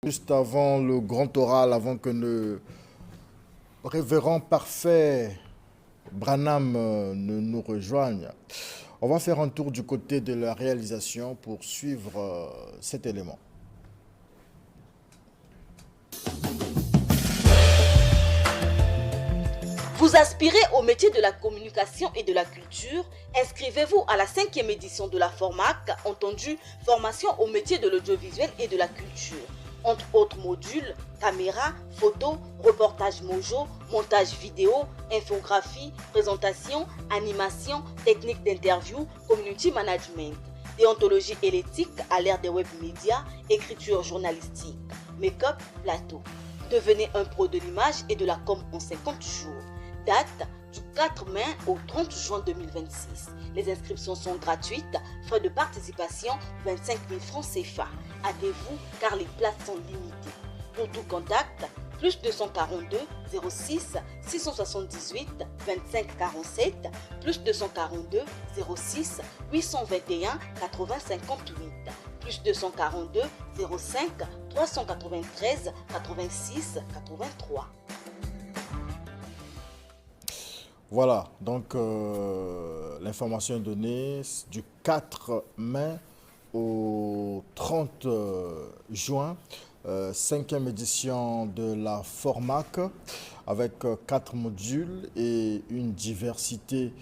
Juste avant le grand oral, avant que le révérend parfait Branham ne nous rejoigne, on va faire un tour du côté de la réalisation pour suivre cet élément. Vous aspirez au métier de la communication et de la culture? Inscrivez-vous à la 5e édition de la FORMAC, entendu formation au métier de l'audiovisuel et de la culture. Entre autres modules, caméra, photo, reportage mojo, montage vidéo, infographie, présentation, animation, technique d'interview, community management, déontologie et l'éthique à l'ère des web médias, écriture journalistique, make-up, plateau. Devenez un pro de l'image et de la com en 50 jours. Date du 4 mai au 30 juin 2026. Les inscriptions sont gratuites, frais de participation 25 000 francs CFA. Hâtez-vous car les places sont limitées. Pour tout contact, plus 242 06 678 25 47, plus 242 06 821 80 58, plus 242 05 393 86 83. Voilà, donc l'information est donnée du 4 mai au 30 juin, 5e édition de la FORMAC avec 4 modules et une diversité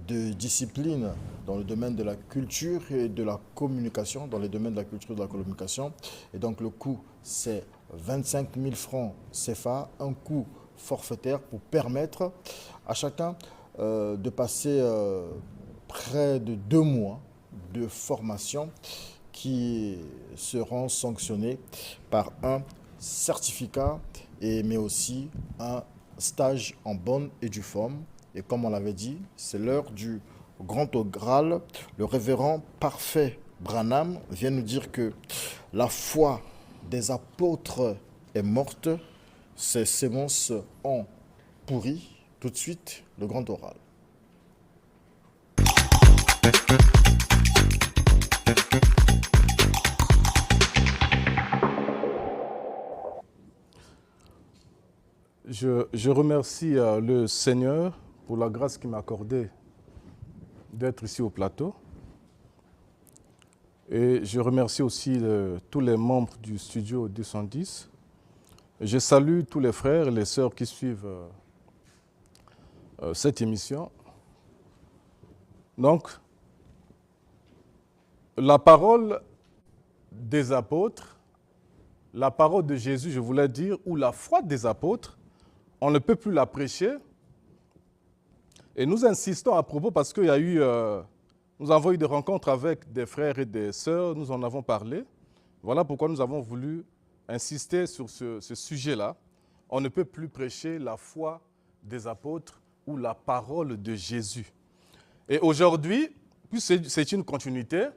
de disciplines dans le domaine de la culture et de la communication, dans les domaines de la culture et de la communication. Et donc le coût, c'est 25 000 francs CFA, un coût forfaitaire pour permettre à chacun de passer près de 2 mois de formation qui seront sanctionnés par un certificat mais aussi un stage en bonne et due forme. Et comme on l'avait dit, c'est l'heure du grand oral. Le révérend parfait Branham vient nous dire que la foi des apôtres est morte, ces sémences ont pourri. Tout de suite, le grand oral. Je remercie le Seigneur pour la grâce qu'il m'a accordée d'être ici au plateau. Et je remercie aussi tous les membres du studio 210. Je salue tous les frères et les sœurs qui suivent cette émission. Donc, la parole des apôtres, la parole de Jésus, je voulais dire, ou la foi des apôtres, on ne peut plus la prêcher. Et nous insistons à propos parce qu'il y a eu, nous avons eu des rencontres avec des frères et des sœurs, nous en avons parlé. Voilà pourquoi nous avons voulu insister sur ce sujet-là. On ne peut plus prêcher la foi des apôtres ou la parole de Jésus. Et aujourd'hui, puisque c'est une continuité,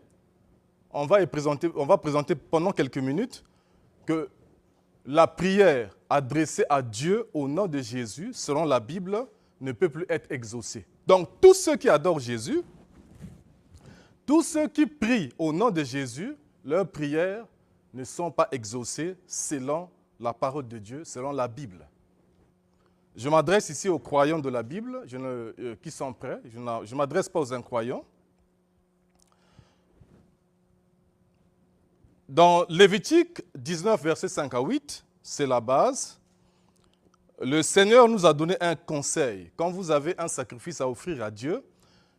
on va présenter pendant quelques minutes que la prière adressée à Dieu au nom de Jésus, selon la Bible, ne peut plus être exaucée. Donc, tous ceux qui adorent Jésus, tous ceux qui prient au nom de Jésus, leurs prières ne sont pas exaucées selon la parole de Dieu, selon la Bible. Je m'adresse ici aux croyants de la Bible qui sont prêts. Je ne m'adresse pas aux incroyants. Dans Lévitique 19, versets 5 à 8, c'est la base. Le Seigneur nous a donné un conseil. Quand vous avez un sacrifice à offrir à Dieu,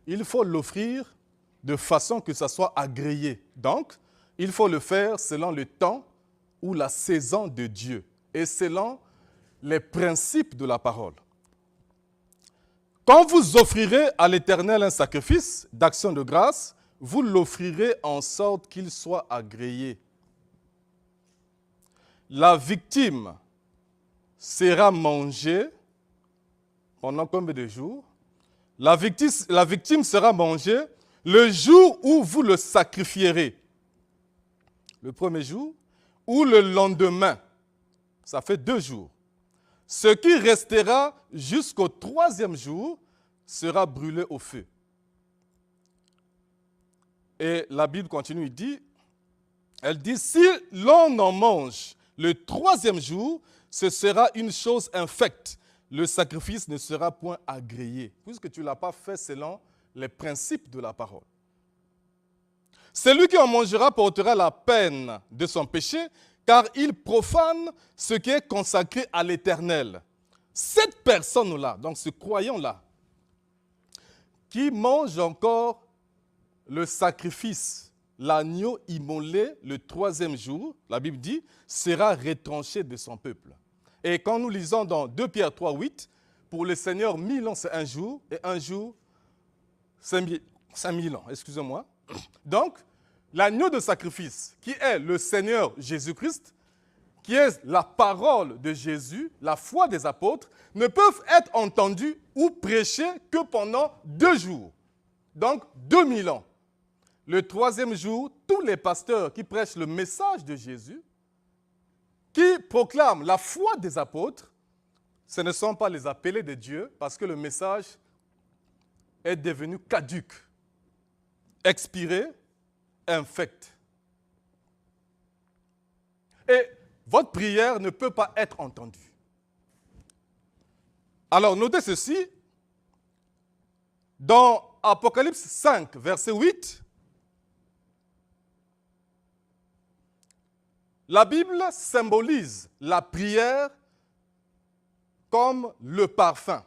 il faut l'offrir de façon que ça soit agréé. Donc, il faut le faire selon le temps ou la saison de Dieu et selon les principes de la parole. Quand vous offrirez à l'Éternel un sacrifice d'action de grâce, vous l'offrirez en sorte qu'il soit agréé. La victime sera mangée pendant combien de jours? La victime sera mangée le jour où vous le sacrifierez. Le premier jour ou le lendemain. Ça fait 2 jours. Ce qui restera jusqu'au 3e jour sera brûlé au feu. Et la Bible continue, elle dit, si l'on en mange Le troisième jour, ce sera une chose infecte. Le sacrifice ne sera point agréé, puisque tu ne l'as pas fait selon les principes de la parole. Celui qui en mangera portera la peine de son péché, car il profane ce qui est consacré à l'Éternel. Cette personne-là, donc ce croyant-là, qui mange encore le sacrifice, l'agneau immolé le troisième jour, la Bible dit, sera retranché de son peuple. Et quand nous lisons dans 2 Pierre 3, 8, pour le Seigneur, 1000 ans c'est un jour, et un jour, 5000 ans, excusez-moi. Donc, l'agneau de sacrifice, qui est le Seigneur Jésus-Christ, qui est la parole de Jésus, la foi des apôtres, ne peuvent être entendus ou prêchés que pendant 2 jours. Donc, 2000 ans. Le troisième jour, tous les pasteurs qui prêchent le message de Jésus, qui proclament la foi des apôtres, ce ne sont pas les appelés de Dieu, parce que le message est devenu caduc, expiré, infect. Et votre prière ne peut pas être entendue. Alors, notez ceci. Dans Apocalypse 5, verset 8, la Bible symbolise la prière comme le parfum.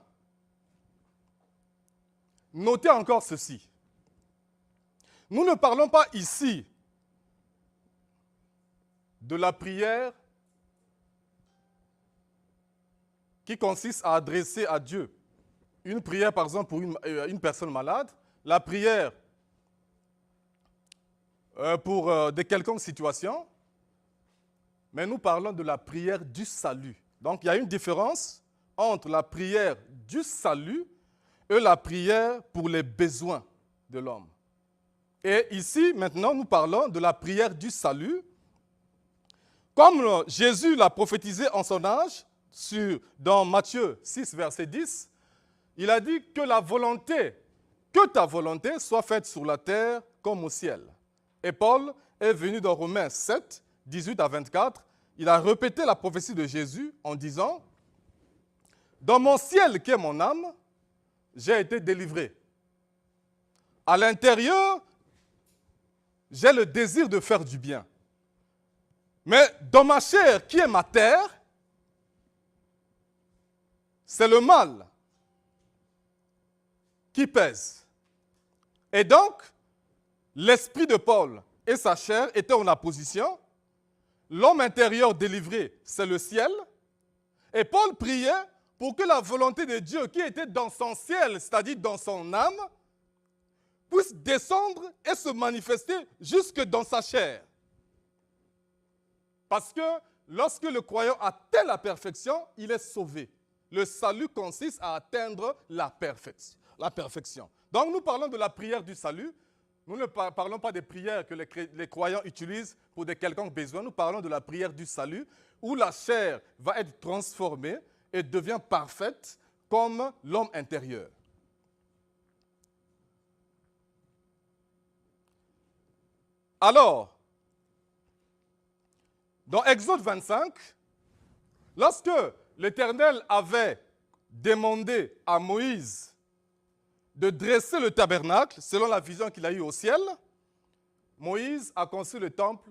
Notez encore ceci. Nous ne parlons pas ici de la prière qui consiste à adresser à Dieu une prière, par exemple, pour une personne malade, la prière pour de quelconques situations, mais nous parlons de la prière du salut. Donc, il y a une différence entre la prière du salut et la prière pour les besoins de l'homme. Et ici, maintenant, nous parlons de la prière du salut. Comme Jésus l'a prophétisé en son âge, dans Matthieu 6, verset 10, il a dit que ta volonté soit faite sur la terre comme au ciel. Et Paul est venu dans Romains 7, 18 à 24, il a répété la prophétie de Jésus en disant « Dans mon ciel qui est mon âme, j'ai été délivré. À l'intérieur, j'ai le désir de faire du bien. Mais dans ma chair qui est ma terre, c'est le mal qui pèse. » Et donc, l'esprit de Paul et sa chair étaient en opposition. L'homme intérieur délivré, c'est le ciel. Et Paul priait pour que la volonté de Dieu qui était dans son ciel, c'est-à-dire dans son âme, puisse descendre et se manifester jusque dans sa chair. Parce que lorsque le croyant atteint la perfection, il est sauvé. Le salut consiste à atteindre la perfection. Donc nous parlons de la prière du salut. Nous ne parlons pas des prières que les croyants utilisent pour de quelconques besoins. Nous parlons de la prière du salut où la chair va être transformée et devient parfaite comme l'homme intérieur. Alors, dans Exode 25, lorsque l'Éternel avait demandé à Moïse de dresser le tabernacle, selon la vision qu'il a eue au ciel, Moïse a conçu le temple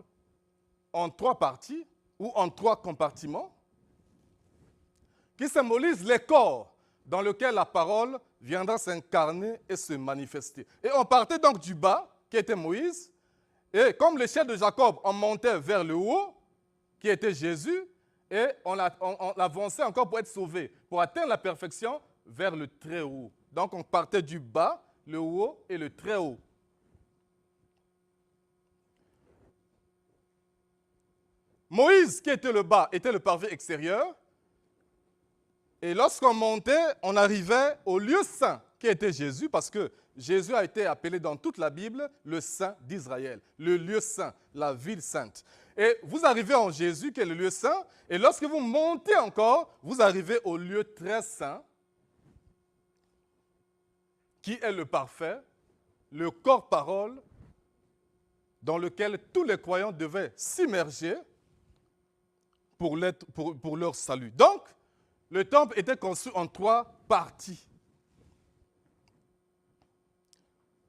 en 3 parties ou en 3 compartiments qui symbolisent les corps dans lesquels la parole viendra s'incarner et se manifester. Et on partait donc du bas, qui était Moïse, et comme l'échelle de Jacob, on montait vers le haut, qui était Jésus, et on avançait encore pour être sauvé, pour atteindre la perfection vers le très haut. Donc on partait du bas, le haut et le très haut. Moïse, qui était le bas, était le parvis extérieur. Et lorsqu'on montait, on arrivait au lieu saint, qui était Jésus, parce que Jésus a été appelé dans toute la Bible le Saint d'Israël, le lieu saint, la ville sainte. Et vous arrivez en Jésus, qui est le lieu saint, et lorsque vous montez encore, vous arrivez au lieu très saint, qui est le parfait, le corps-parole, dans lequel tous les croyants devaient s'immerger pour leur salut. Donc, le temple était construit en 3 parties.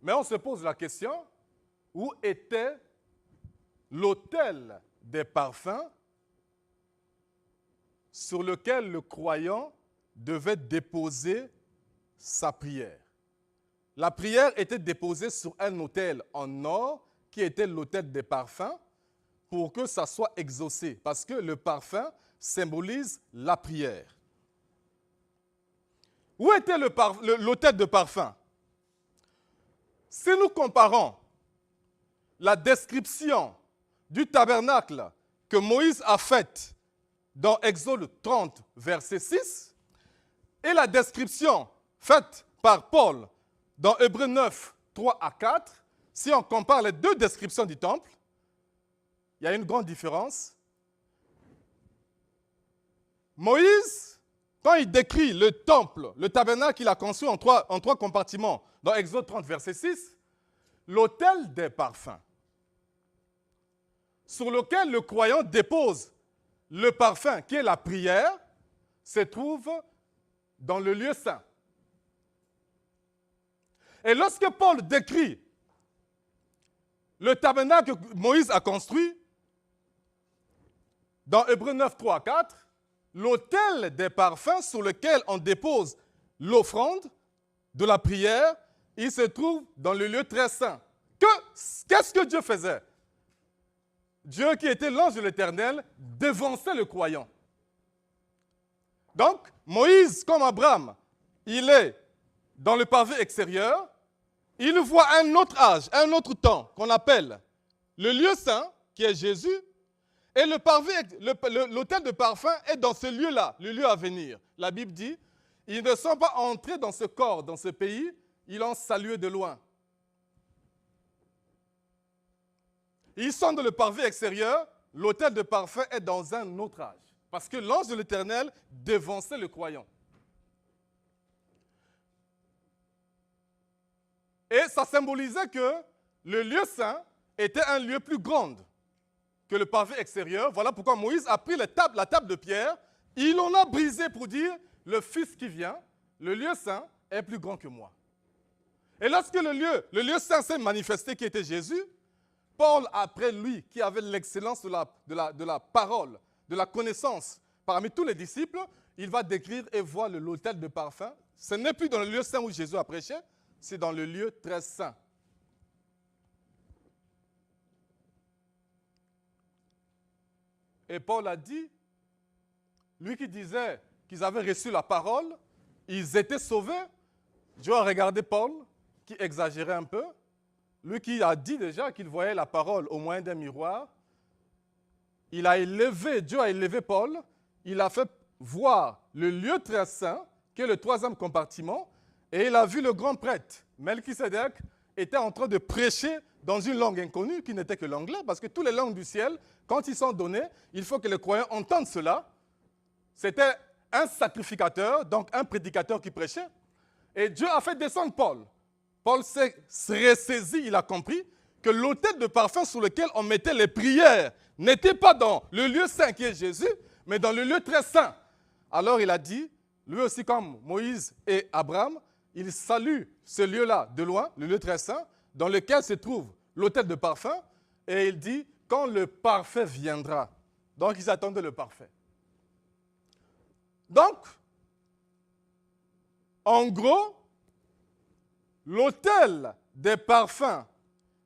Mais on se pose la question, où était l'autel des parfums sur lequel le croyant devait déposer sa prière? La prière était déposée sur un autel en or qui était l'autel des parfums pour que ça soit exaucé, parce que le parfum symbolise la prière. Où était l'autel de parfum? Si nous comparons la description du tabernacle que Moïse a faite dans Exode 30, verset 6, et la description faite par Paul dans Hébreux 9, 3 à 4, si on compare les 2 descriptions du temple, il y a une grande différence. Moïse, quand il décrit le temple, le tabernacle qu'il a construit en trois compartiments, dans Exode 30, verset 6, l'autel des parfums, sur lequel le croyant dépose le parfum, qui est la prière, se trouve dans le lieu saint. Et lorsque Paul décrit le tabernacle que Moïse a construit, dans Hébreux 9, 3 à 4, l'autel des parfums sur lequel on dépose l'offrande de la prière, il se trouve dans le lieu très saint. Qu'est-ce que Dieu faisait? Dieu, qui était l'ange de l'Éternel, dévançait le croyant. Donc, Moïse, comme Abraham, il est dans le pavé extérieur, il voit un autre âge, un autre temps, qu'on appelle le lieu saint, qui est Jésus, et l'autel de parfum est dans ce lieu-là, le lieu à venir. La Bible dit, ils ne sont pas entrés dans ce corps, dans ce pays, ils l'ont salué de loin. Ils sont dans le pavé extérieur, l'autel de parfum est dans un autre âge. Parce que l'ange de l'Éternel dévançait le croyant. Et ça symbolisait que le lieu saint était un lieu plus grand que le pavé extérieur. Voilà pourquoi Moïse a pris la table de pierre, il en a brisé pour dire, le Fils qui vient, le lieu saint est plus grand que moi. Et lorsque le lieu saint s'est manifesté, qui était Jésus, Paul, après lui, qui avait l'excellence de la parole, de la connaissance parmi tous les disciples, il va décrire et voir l'autel de parfum. Ce n'est plus dans le lieu saint où Jésus a prêché, c'est dans le lieu très saint. Et Paul a dit, lui qui disait qu'ils avaient reçu la parole, ils étaient sauvés. Dieu a regardé Paul, qui exagérait un peu. Lui qui a dit déjà qu'il voyait la parole au moyen d'un miroir, Dieu a élevé Paul, il a fait voir le lieu très saint, qui est le 3e compartiment, et il a vu le grand prêtre, Melchisedec, était en train de prêcher dans une langue inconnue, qui n'était que l'anglais, parce que toutes les langues du ciel, quand ils sont donnés, il faut que les croyants entendent cela. C'était un sacrificateur, donc un prédicateur qui prêchait, et Dieu a fait descendre Paul. Paul s'est ressaisi, il a compris que l'autel de parfum sur lequel on mettait les prières n'était pas dans le lieu saint qui est Jésus, mais dans le lieu très saint. Alors il a dit, lui aussi comme Moïse et Abraham, il salue ce lieu-là de loin, le lieu très saint, dans lequel se trouve l'autel de parfum, et il dit, quand le parfait viendra. Donc ils attendaient le parfait. Donc, en gros, l'autel des parfums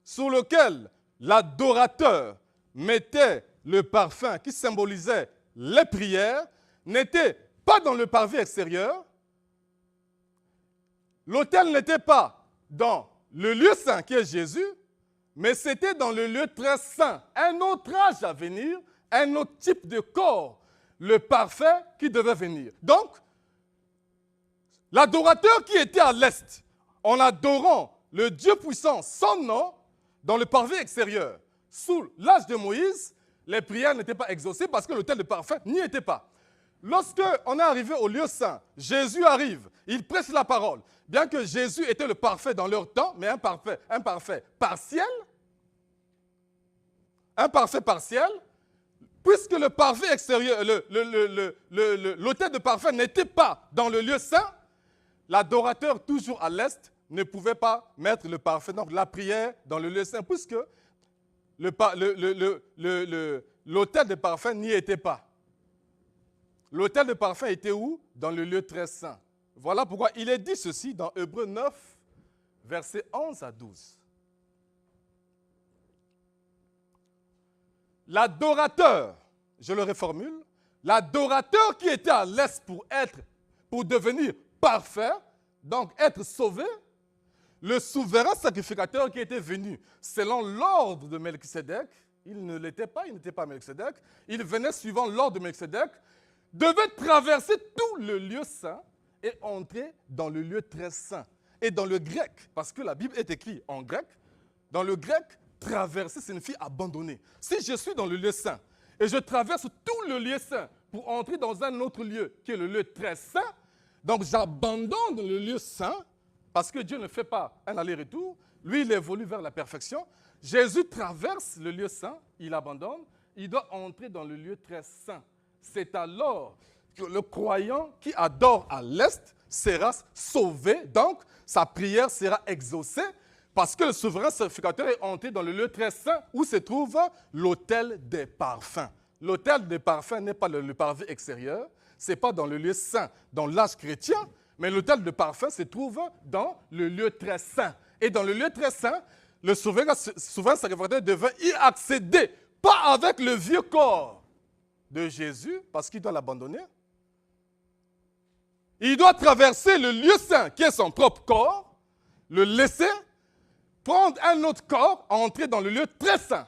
sur lequel l'adorateur mettait le parfum qui symbolisait les prières n'était pas dans le pavé extérieur. L'autel n'était pas dans le lieu saint qui est Jésus, mais c'était dans le lieu très saint, un autre âge à venir, un autre type de corps, le parfait qui devait venir. Donc, l'adorateur qui était à l'est, en adorant le Dieu puissant, son nom, dans le pavé extérieur, sous l'âge de Moïse, les prières n'étaient pas exaucées parce que l'autel de parfum n'y était pas. Lorsque on est arrivé au lieu saint, Jésus arrive, il prêche la parole. Bien que Jésus était le parfait dans leur temps, mais un parfait partiel, puisque le parfum extérieur, l'autel de parfum n'était pas dans le lieu saint, l'adorateur, toujours à l'est, ne pouvait pas mettre le parfum, donc la prière dans le lieu saint, puisque l'autel de parfum n'y était pas. L'autel de parfum était où? Dans le lieu très saint. Voilà pourquoi il est dit ceci dans Hébreux 9, versets 11 à 12. L'adorateur, je le reformule, l'adorateur qui était à l'est pour devenir parfait, donc être sauvé, le souverain sacrificateur qui était venu selon l'ordre de Melchisédek, il ne l'était pas, il n'était pas Melchisédek, il venait suivant l'ordre de Melchisédek, devait traverser tout le lieu saint et entrer dans le lieu très saint. Et dans le grec, parce que la Bible est écrite en grec, dans le grec, traverser signifie abandonner. Si je suis dans le lieu saint et je traverse tout le lieu saint pour entrer dans un autre lieu qui est le lieu très saint, donc j'abandonne le lieu saint parce que Dieu ne fait pas un aller-retour. Lui, il évolue vers la perfection. Jésus traverse le lieu saint, il abandonne, il doit entrer dans le lieu très saint. C'est alors que le croyant qui adore à l'est sera sauvé, donc sa prière sera exaucée, parce que le souverain sacrificateur est entré dans le lieu très saint où se trouve l'autel des parfums. L'autel des parfums n'est pas le parvis extérieur, ce n'est pas dans le lieu saint, dans l'âge chrétien, mais l'autel de parfum se trouve dans le lieu très saint. Et dans le lieu très saint, le souverain sacrificateur devait y accéder, pas avec le vieux corps de Jésus, parce qu'il doit l'abandonner. Il doit traverser le lieu saint, qui est son propre corps, le laisser, prendre un autre corps, entrer dans le lieu très saint.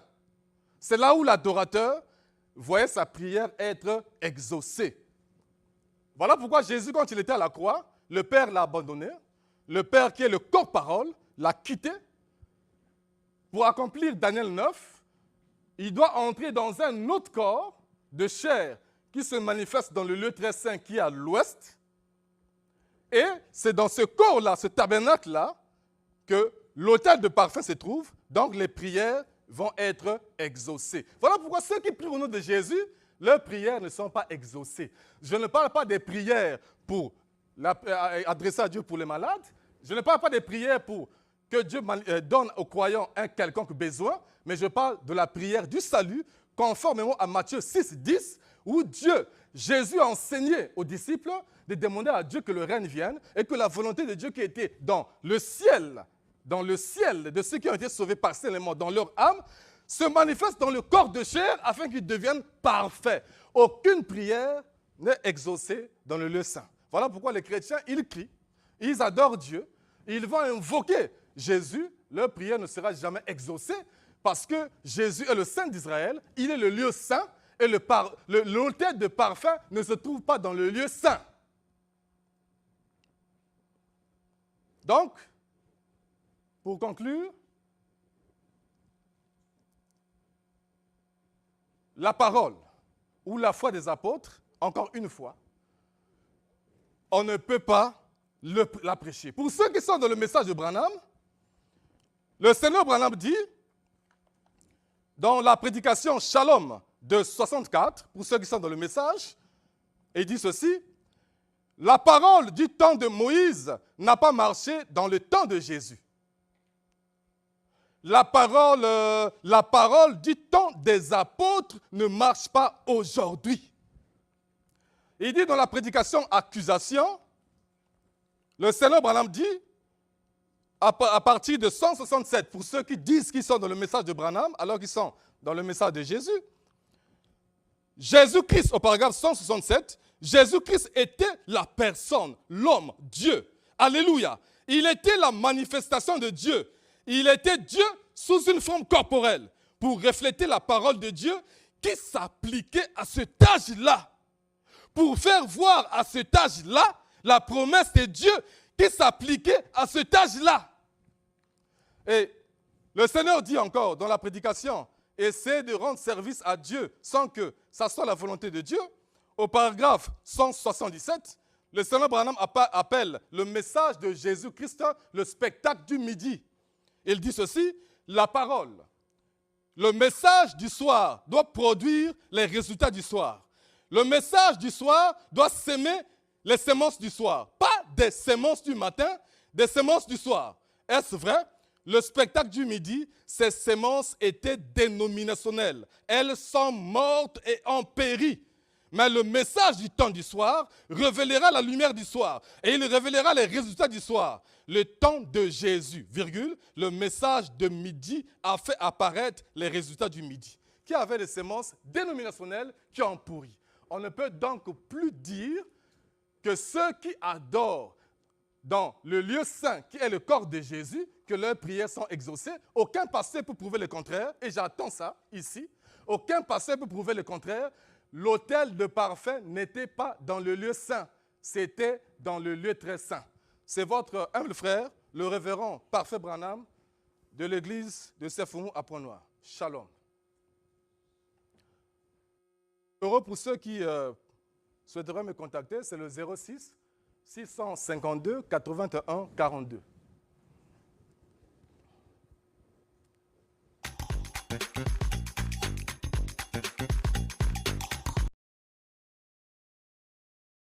C'est là où l'adorateur voyait sa prière être exaucée. Voilà pourquoi Jésus, quand il était à la croix, le Père l'a abandonné. Le Père, qui est le corps-parole, l'a quitté. Pour accomplir Daniel 9, il doit entrer dans un autre corps de chair qui se manifeste dans le lieu très saint qui est à l'ouest. Et c'est dans ce corps-là, ce tabernacle-là, que l'autel de parfum se trouve, donc les prières vont être exaucées. Voilà pourquoi ceux qui prient au nom de Jésus, leurs prières ne sont pas exaucées. Je ne parle pas des prières pour adresser à Dieu pour les malades. Je ne parle pas des prières pour que Dieu donne aux croyants un quelconque besoin, mais je parle de la prière du salut, conformément à Matthieu 6, 10, où Jésus a enseigné aux disciples de demander à Dieu que le règne vienne et que la volonté de Dieu qui était dans le ciel de ceux qui ont été sauvés partiellement dans leur âme, se manifeste dans le corps de chair afin qu'ils deviennent parfaits. Aucune prière n'est exaucée dans le lieu saint. Voilà pourquoi les chrétiens, ils crient, ils adorent Dieu, ils vont invoquer Jésus, leur prière ne sera jamais exaucée parce que Jésus est le Saint d'Israël, il est le lieu saint et l'autel de parfum ne se trouve pas dans le lieu saint. Donc, pour conclure, la parole ou la foi des apôtres, encore une fois, on ne peut pas la prêcher. Pour ceux qui sont dans le message de Branham, le Seigneur Branham dit, dans la prédication Shalom de 64, pour ceux qui sont dans le message, il dit ceci, la parole du temps de Moïse n'a pas marché dans le temps de Jésus. La parole du temps des apôtres ne marche pas aujourd'hui. Il dit dans la prédication accusation, le Seigneur Branham dit, à partir de 167, pour ceux qui disent qu'ils sont dans le message de Branham, alors qu'ils sont dans le message de Jésus, Jésus-Christ, au paragraphe 167, Jésus-Christ était la personne, l'homme, Dieu. Alléluia. Il était la manifestation de Dieu. Il était Dieu sous une forme corporelle pour refléter la parole de Dieu qui s'appliquait à cet âge-là. Pour faire voir à cet âge-là la promesse de Dieu qui s'appliquait à cet âge-là. Et le Seigneur dit encore dans la prédication, essaie de rendre service à Dieu sans que ça soit la volonté de Dieu. Au paragraphe 177, le Seigneur Branham appelle le message de Jésus-Christ le spectacle du midi. Il dit ceci, la parole le message du soir doit produire les résultats du soir. Le message du soir doit s'aimer les semences du soir. Pas des semences du matin, des semences du soir. Est-ce vrai? Le spectacle du midi, ces semences étaient dénominationnelles. Elles sont mortes et ont péri. Mais le message du temps du soir révélera la lumière du soir et il révélera les résultats du soir. Le temps de Jésus, virgule, le message de midi a fait apparaître les résultats du midi, qui avaient des semences dénominationnelles qui ont pourri. On ne peut donc plus dire que ceux qui adorent dans le lieu saint, qui est le corps de Jésus, que leurs prières sont exaucées. Aucun pasteur peut prouver le contraire, et j'attends ça ici. Aucun pasteur peut prouver le contraire. L'autel de parfum n'était pas dans le lieu saint, c'était dans le lieu très saint. C'est votre humble frère, le révérend Parfait Branham, de l'église de Sefoumou à Pont-Noir. Shalom. Heureux pour ceux qui souhaiteraient me contacter, c'est le 06 652 81 42.